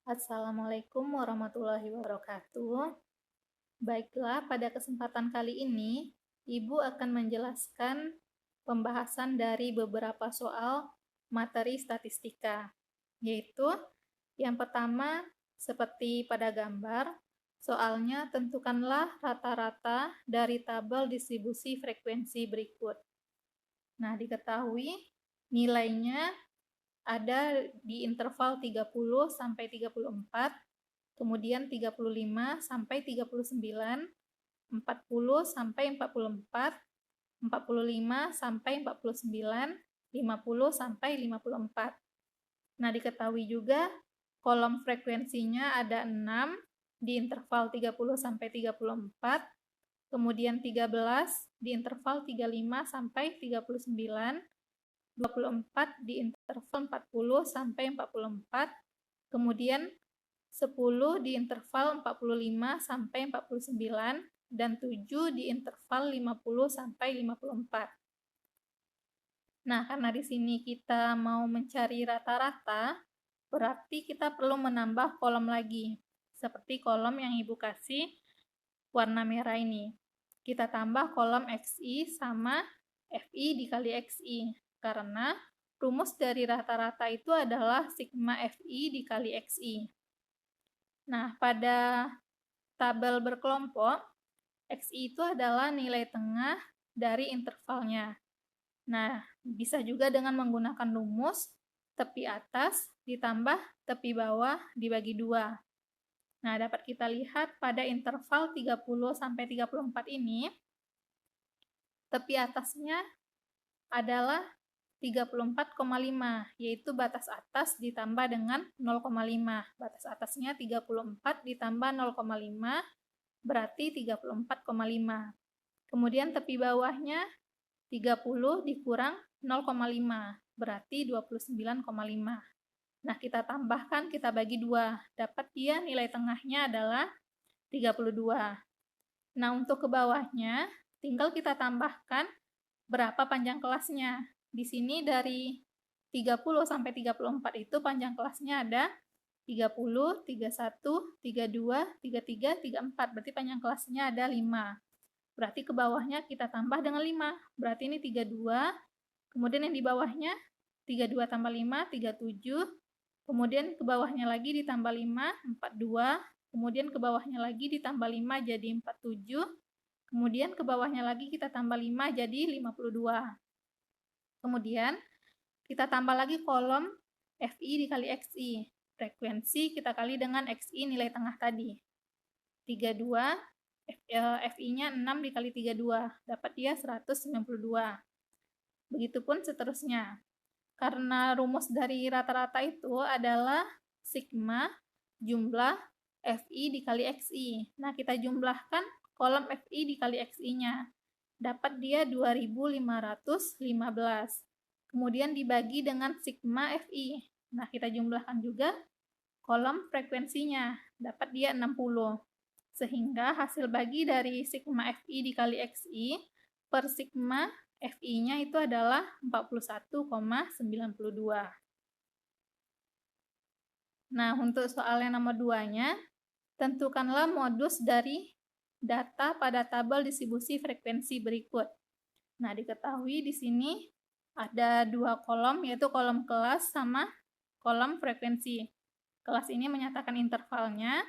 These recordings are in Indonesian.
Assalamualaikum warahmatullahi wabarakatuh. Baiklah, pada kesempatan kali ini, Ibu akan menjelaskan pembahasan dari beberapa soal materi statistika, yaitu yang pertama, seperti pada gambar, soalnya tentukanlah rata-rata dari tabel distribusi frekuensi berikut. Nah, diketahui nilainya ada di interval 30 sampai 34, kemudian 35 sampai 39, 40 sampai 44, 45 sampai 49, 50 sampai 54. Nah, diketahui juga kolom frekuensinya ada 6 di interval 30 sampai 34, kemudian 13 di interval 35 sampai 39, 24 di interval 40 sampai 44, kemudian 10 di interval 45 sampai 49, dan 7 di interval 50 sampai 54. Nah, karena di sini kita mau mencari rata-rata, berarti kita perlu menambah kolom lagi, seperti kolom yang Ibu kasih warna merah ini. Kita tambah kolom XI sama FI dikali XI, karena rumus dari rata-rata itu adalah sigma FI dikali XI. Nah, pada tabel berkelompok, XI itu adalah nilai tengah dari intervalnya. Nah, bisa juga dengan menggunakan rumus tepi atas ditambah tepi bawah dibagi 2. Nah, dapat kita lihat pada interval 30 sampai 34 ini, tepi atasnya adalah 34,5, yaitu batas atas ditambah dengan 0,5. Batas atasnya 34 ditambah 0,5, berarti 34,5. Kemudian tepi bawahnya 30 dikurang 0,5, berarti 29,5. Nah, kita tambahkan, kita bagi 2. Dapat dia nilai tengahnya adalah 32. Nah, untuk ke bawahnya, tinggal kita tambahkan berapa panjang kelasnya. Di sini dari 30 sampai 34 itu panjang kelasnya ada 30, 31, 32, 33, 34. Berarti panjang kelasnya ada 5. Berarti ke bawahnya kita tambah dengan 5. Berarti ini 32. Kemudian yang di bawahnya 32 tambah 5, 37. Kemudian ke bawahnya lagi ditambah 5, 42. Kemudian ke bawahnya lagi ditambah 5 jadi 47. Kemudian ke bawahnya lagi kita tambah 5 jadi 52. Kemudian kita tambah lagi kolom FI dikali XI. Frekuensi kita kali dengan XI nilai tengah tadi. 32, FI-nya 6 dikali 32. Dapat dia 192. Begitupun seterusnya. Karena rumus dari rata-rata itu adalah sigma jumlah FI dikali XI. Nah, kita jumlahkan kolom FI dikali XI-nya. Dapat dia 2515. Kemudian dibagi dengan sigma FI. Nah, kita jumlahkan juga kolom frekuensinya. Dapat dia 60. Sehingga hasil bagi dari sigma FI dikali XI per sigma FI-nya itu adalah 41,92. Nah, untuk soal yang nomor 2-nya, tentukanlah modus dari data pada tabel distribusi frekuensi berikut. Nah, diketahui di sini ada 2 kolom, yaitu kolom kelas sama kolom frekuensi. Kelas ini menyatakan intervalnya,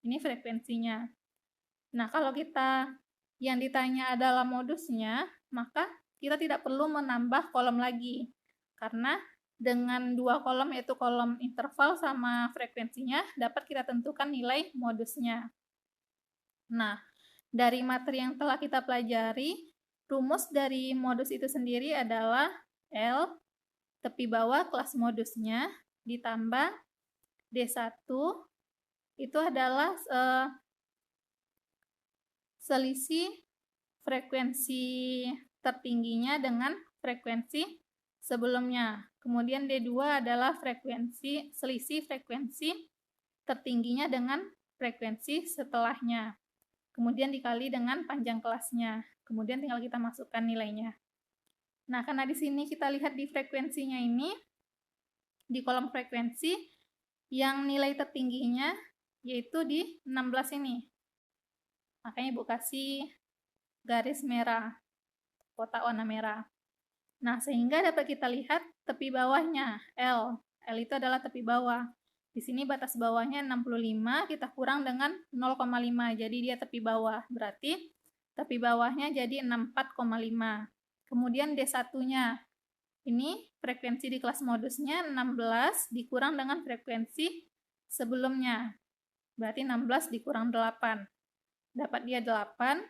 ini frekuensinya. Nah, kalau kita yang ditanya adalah modusnya, maka kita tidak perlu menambah kolom lagi. Karena dengan 2 kolom, yaitu kolom interval sama frekuensinya, dapat kita tentukan nilai modusnya. Nah, dari materi yang telah kita pelajari, rumus dari modus itu sendiri adalah L, tepi bawah kelas modusnya, ditambah D1, itu adalah selisih frekuensi tertingginya dengan frekuensi sebelumnya. Kemudian D2 adalah selisih frekuensi tertingginya dengan frekuensi setelahnya. Kemudian dikali dengan panjang kelasnya. Kemudian tinggal kita masukkan nilainya. Nah, karena di sini kita lihat di frekuensinya ini, di kolom frekuensi, Yang nilai tertingginya yaitu di 16 ini. Makanya Ibu kasih garis merah, kotak warna merah. Nah, sehingga dapat kita lihat tepi bawahnya, L. L itu adalah tepi bawah. Di sini batas bawahnya 65, kita kurang dengan 0,5, jadi dia tepi bawah. Berarti tepi bawahnya jadi 64,5. Kemudian D1-nya, ini frekuensi di kelas modusnya 16 dikurang dengan frekuensi sebelumnya. Berarti 16 dikurang 8. Dapat dia 8.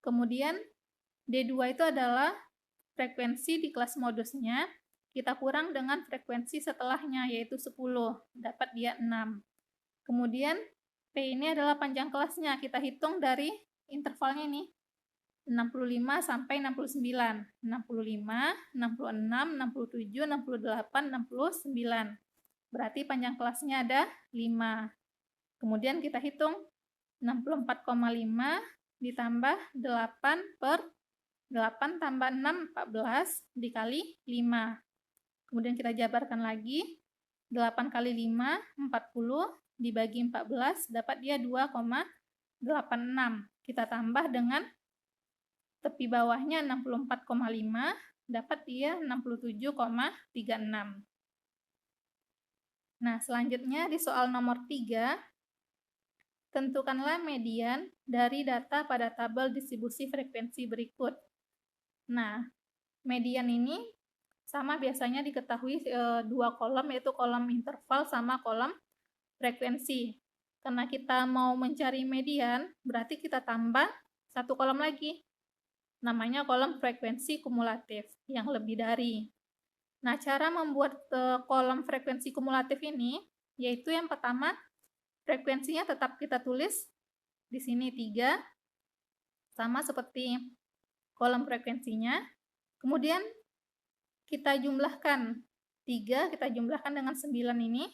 Kemudian D2 itu adalah frekuensi di kelas modusnya, kita kurang dengan frekuensi setelahnya, yaitu 10. Dapat dia 6. Kemudian P ini adalah panjang kelasnya, kita hitung dari intervalnya ini. 65 sampai 69. 65, 66, 67, 68, 69. Berarti panjang kelasnya ada 5. Kemudian kita hitung 64,5 ditambah 8 per 8 tambah 6, 14 dikali 5. Kemudian kita jabarkan lagi. 8 kali 5, 40 dibagi 14, dapat dia 2,86. Kita tambah dengan tepi bawahnya 64,5, dapat dia 67,36. Nah, selanjutnya di soal nomor 3, tentukanlah median dari data pada tabel distribusi frekuensi berikut. Nah, median ini sama biasanya diketahui dua kolom, yaitu kolom interval sama kolom frekuensi. Karena kita mau mencari median, berarti kita tambah satu kolom lagi. Namanya kolom frekuensi kumulatif, yang lebih dari. Nah, cara membuat kolom frekuensi kumulatif ini, yaitu yang pertama, frekuensinya tetap kita tulis di sini 3, sama seperti kolom frekuensinya. Kemudian kita jumlahkan 3, kita jumlahkan dengan 9 ini,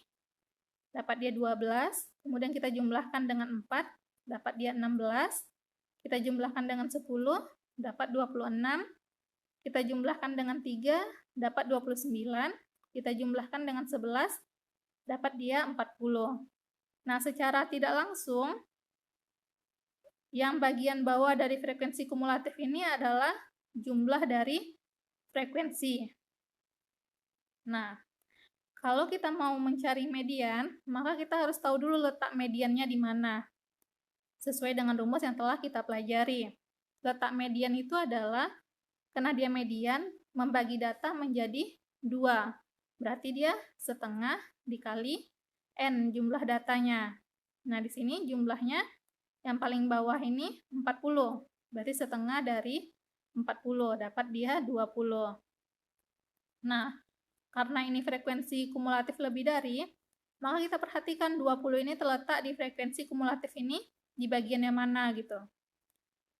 dapat dia 12. Kemudian kita jumlahkan dengan 4, dapat dia 16. Kita jumlahkan dengan 10, dapat 26. Kita jumlahkan dengan 3, dapat 29. Kita jumlahkan dengan 11, dapat dia 40. Nah, secara tidak langsung, yang bagian bawah dari frekuensi kumulatif ini adalah jumlah dari frekuensi. Nah, kalau kita mau mencari median, maka kita harus tahu dulu letak mediannya di mana. Sesuai dengan rumus yang telah kita pelajari. Letak median itu adalah, karena dia median, membagi data menjadi 2. Berarti dia setengah dikali N jumlah datanya. Nah, di sini jumlahnya yang paling bawah ini 40. Berarti setengah dari 40, dapat dia 20. Nah, karena ini frekuensi kumulatif lebih dari, maka kita perhatikan 20 ini terletak di frekuensi kumulatif ini di bagian yang mana gitu.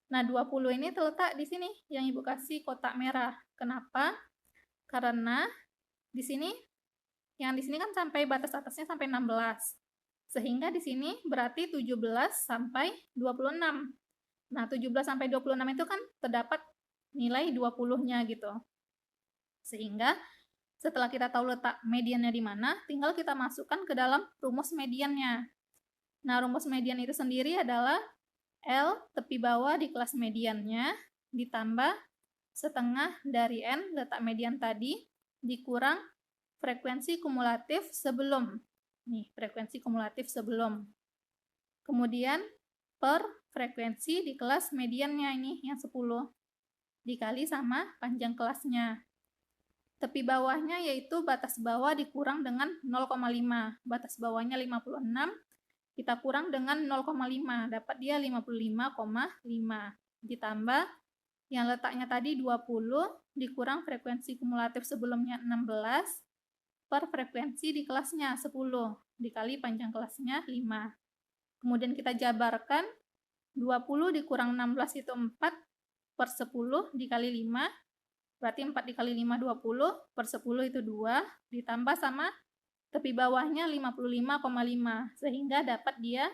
Nah, 20 ini terletak di sini yang Ibu kasih kotak merah. Kenapa? Karena di sini yang di sini kan sampai batas atasnya sampai 16. Sehingga di sini berarti 17 sampai 26. Nah, 17 sampai 26 itu kan terdapat nilai 20-nya gitu. Sehingga setelah kita tahu letak mediannya di mana, tinggal kita masukkan ke dalam rumus mediannya. Nah, rumus median itu sendiri adalah L tepi bawah di kelas mediannya ditambah setengah dari N letak median tadi dikurang frekuensi kumulatif sebelum. Nih, frekuensi kumulatif sebelum. Kemudian per frekuensi di kelas mediannya ini yang 10 dikali sama panjang kelasnya. Tepi bawahnya yaitu batas bawah dikurang dengan 0,5. Batas bawahnya 56, kita kurang dengan 0,5, dapat dia 55,5. Ditambah yang letaknya tadi 20 dikurang frekuensi kumulatif sebelumnya 16 per frekuensi di kelasnya 10 dikali panjang kelasnya 5. Kemudian kita jabarkan 20 dikurang 16 itu 4 per 10 dikali 5, berarti 4 dikali 5 20, per 10 itu 2, ditambah sama tepi bawahnya 55,5, sehingga dapat dia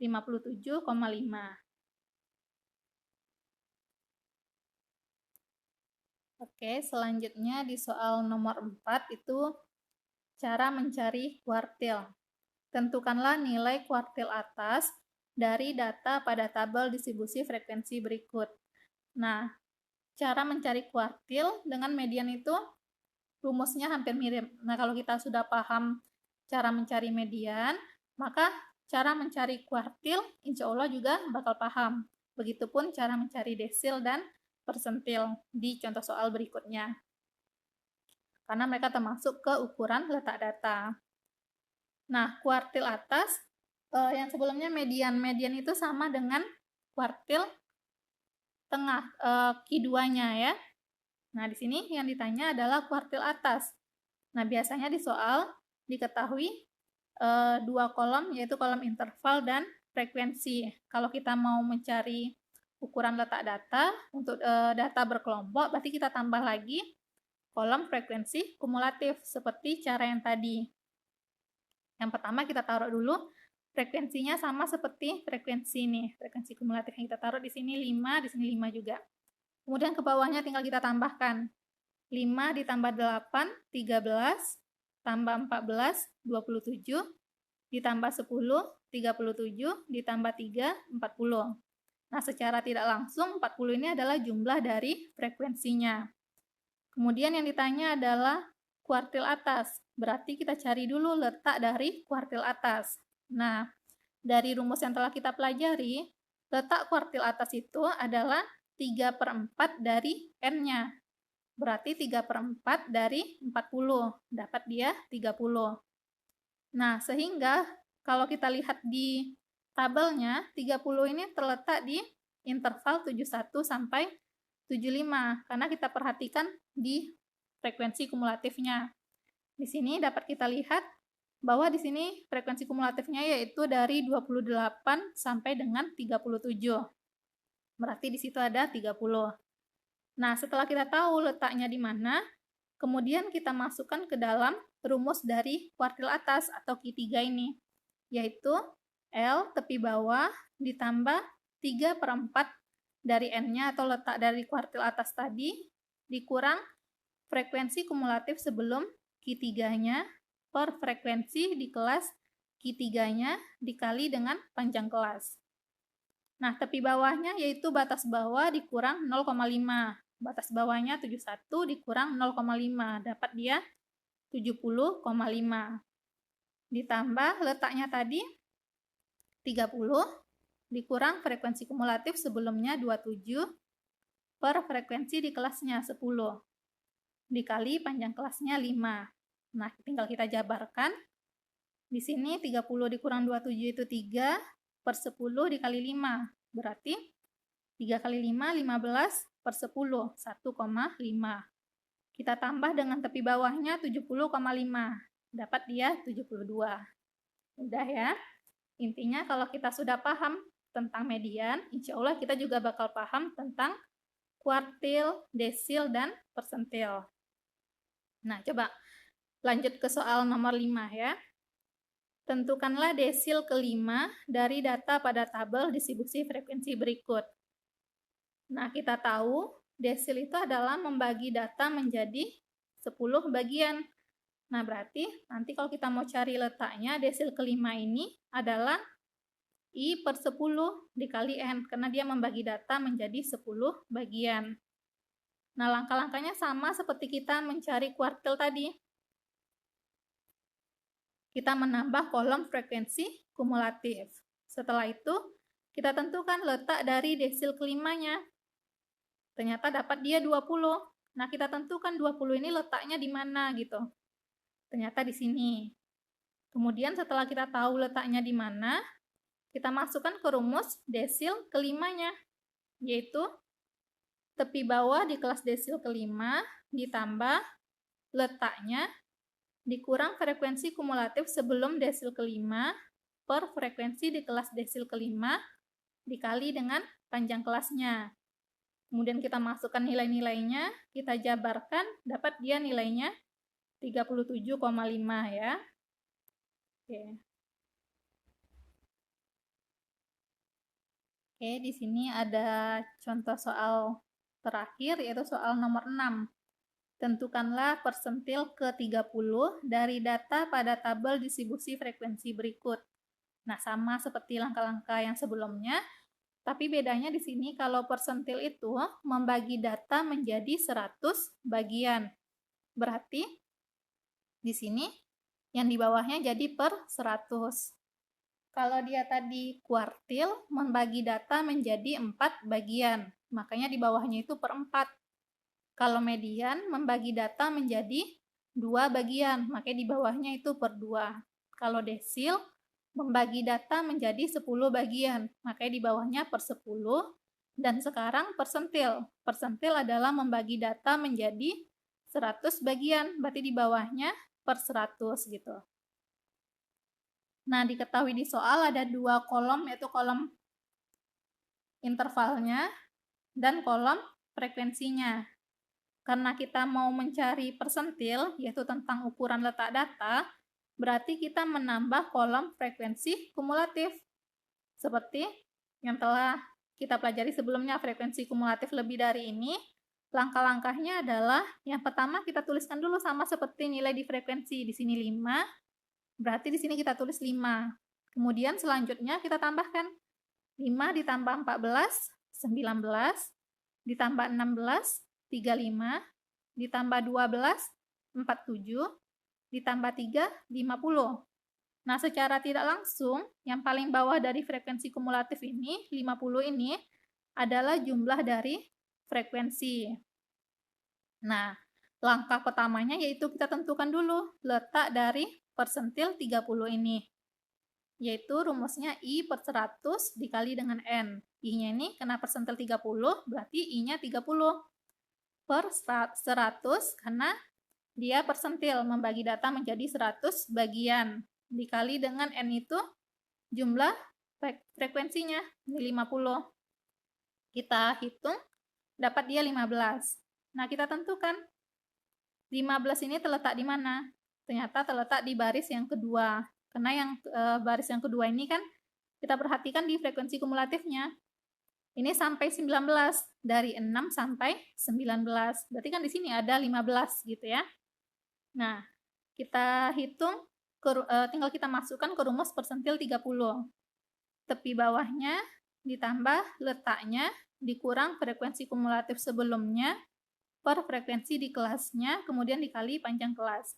57,5. Oke, selanjutnya di soal nomor 4 itu cara mencari kuartil. Tentukanlah nilai kuartil atas dari data pada tabel distribusi frekuensi berikut. Nah, cara mencari kuartil dengan median itu rumusnya hampir mirip. Nah, kalau kita sudah paham cara mencari median, maka cara mencari kuartil insya Allah juga bakal paham. Begitupun cara mencari desil dan persentil di contoh soal berikutnya. Karena mereka termasuk ke ukuran letak data. Nah, kuartil atas, yang sebelumnya median. Median itu sama dengan kuartil tengah, Q2-nya ya. Nah, di sini yang ditanya adalah kuartil atas. Nah, biasanya di soal diketahui dua kolom, yaitu kolom interval dan frekuensi. Kalau kita mau mencari ukuran letak data untuk data berkelompok, berarti kita tambah lagi kolom frekuensi kumulatif, seperti cara yang tadi. Yang pertama kita taruh dulu frekuensinya sama seperti frekuensi nih, frekuensi kumulatif yang kita taruh di sini 5, di sini 5 juga. Kemudian ke bawahnya tinggal kita tambahkan. 5 ditambah 8, 13, tambah 14, 27, ditambah 10, 37, ditambah 3, 40. Nah, secara tidak langsung 40 ini adalah jumlah dari frekuensinya. Kemudian yang ditanya adalah kuartil atas. Berarti kita cari dulu letak dari kuartil atas. Nah, dari rumus yang telah kita pelajari, letak kuartil atas itu adalah 3/4 dari N-nya. Berarti 3/4 dari 40. Dapat dia 30. Nah, sehingga kalau kita lihat di tabelnya, 30 ini terletak di interval 71 sampai 75, karena kita perhatikan di frekuensi kumulatifnya. Di sini dapat kita lihat bahwa di sini frekuensi kumulatifnya yaitu dari 28 sampai dengan 37. Berarti di situ ada 30. Nah, setelah kita tahu letaknya di mana, kemudian kita masukkan ke dalam rumus dari kuartil atas atau Q3 ini, yaitu L tepi bawah ditambah 3/4 dari N-nya atau letak dari kuartil atas tadi, dikurang frekuensi kumulatif sebelum Q3-nya per frekuensi di kelas Q3-nya dikali dengan panjang kelas. Nah, tepi bawahnya yaitu batas bawah dikurang 0,5. Batas bawahnya 71 dikurang 0,5. Dapat dia 70,5. Ditambah letaknya tadi 30 dikurang frekuensi kumulatif sebelumnya 27 per frekuensi di kelasnya 10 dikali panjang kelasnya 5. Nah, tinggal kita jabarkan. Di sini 30 dikurang 27 itu 3 per 10 dikali 5. Berarti 3 kali 5, 15 per 10, 1,5. Kita tambah dengan tepi bawahnya 70,5. Dapat dia 72. Udah ya. Intinya kalau kita sudah paham tentang median, insya Allah kita juga bakal paham tentang kuartil, desil, dan persentil. Nah, coba lanjut ke soal nomor 5 ya. Tentukanlah desil kelima dari data pada tabel distribusi frekuensi berikut. Nah, kita tahu desil itu adalah membagi data menjadi 10 bagian. Nah, berarti nanti kalau kita mau cari letaknya, desil kelima ini adalah I per 10 dikali N, karena dia membagi data menjadi 10 bagian. Nah, langkah-langkahnya sama seperti kita mencari kuartil tadi. Kita menambah kolom frekuensi kumulatif. Setelah itu, kita tentukan letak dari desil kelimanya. Ternyata dapat dia 20. Nah, kita tentukan 20 ini letaknya di mana gitu. Ternyata di sini. Kemudian setelah kita tahu letaknya di mana, kita masukkan ke rumus desil kelimanya, yaitu tepi bawah di kelas desil kelima ditambah letaknya dikurang frekuensi kumulatif sebelum desil kelima per frekuensi di kelas desil kelima dikali dengan panjang kelasnya. Kemudian kita masukkan nilai-nilainya, kita jabarkan, dapat dia nilainya 37,5 ya. Oke. Oke, di sini ada contoh soal terakhir, yaitu soal nomor 6. Tentukanlah persentil ke-30 dari data pada tabel distribusi frekuensi berikut. Nah, sama seperti langkah-langkah yang sebelumnya, tapi bedanya di sini kalau persentil itu membagi data menjadi 100 bagian. Berarti di sini yang di bawahnya jadi per 100. Kalau dia tadi kuartil, membagi data menjadi 4 bagian. Makanya di bawahnya itu per 4. Kalau median, membagi data menjadi 2 bagian. Makanya di bawahnya itu per 2. Kalau desil, membagi data menjadi 10 bagian. Makanya di bawahnya per 10. Dan sekarang persentil. Persentil adalah membagi data menjadi 100 bagian. Berarti di bawahnya per 100 gitu. Nah, diketahui di soal ada 2 kolom, yaitu kolom intervalnya dan kolom frekuensinya. Karena kita mau mencari persentil, yaitu tentang ukuran letak data, berarti kita menambah kolom frekuensi kumulatif. Seperti yang telah kita pelajari sebelumnya, frekuensi kumulatif lebih dari ini, langkah-langkahnya adalah, yang pertama kita tuliskan dulu sama seperti nilai di frekuensi. Di sini 5, berarti di sini kita tulis 5. Kemudian selanjutnya kita tambahkan 5 ditambah 14, 19, ditambah 16, 35, ditambah 12, 47, ditambah 3, 50. Nah, secara tidak langsung, yang paling bawah dari frekuensi kumulatif ini, 50 ini, adalah jumlah dari frekuensi. Nah, langkah pertamanya yaitu kita tentukan dulu letak dari persentil 30 ini, yaitu rumusnya I per 100 dikali dengan N. I-nya ini kena persentil 30, berarti I-nya 30 per 100 karena dia persentil, membagi data menjadi 100 bagian. Dikali dengan N itu jumlah frekuensinya, ini 50. Kita hitung, dapat dia 15. Nah, kita tentukan 15 ini terletak di mana? Ternyata terletak di baris yang kedua. Karena yang baris yang kedua ini kan kita perhatikan di frekuensi kumulatifnya. Ini sampai 19, dari 6 sampai 19. Berarti kan di sini ada 15 gitu ya. Nah, kita hitung, tinggal kita masukkan ke rumus persentil 30. Tepi bawahnya ditambah letaknya dikurang frekuensi kumulatif sebelumnya per frekuensi di kelasnya, kemudian dikali panjang kelas.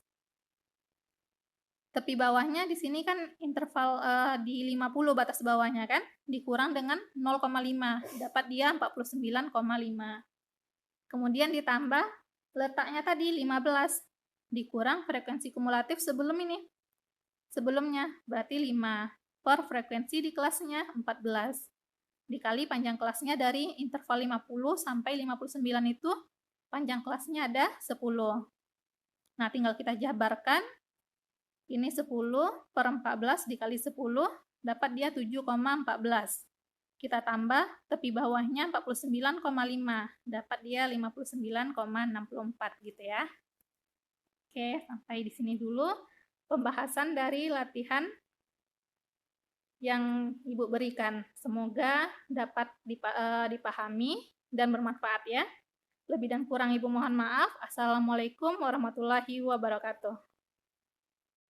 Tepi bawahnya di sini kan interval di 50 batas bawahnya kan, dikurang dengan 0,5, dapat dia 49,5. Kemudian ditambah letaknya tadi 15, dikurang frekuensi kumulatif sebelumnya, berarti 5, per frekuensi di kelasnya 14. Dikali panjang kelasnya dari interval 50 sampai 59 itu, panjang kelasnya ada 10. Nah, tinggal kita jabarkan. Ini 10 per 14 dikali 10, dapat dia 7,14. Kita tambah tepi bawahnya 49,5, dapat dia 59,64 gitu ya. Oke, sampai di sini dulu pembahasan dari latihan yang Ibu berikan. Semoga dapat dipahami dan bermanfaat ya. Lebih dan kurang Ibu mohon maaf. Assalamualaikum warahmatullahi wabarakatuh.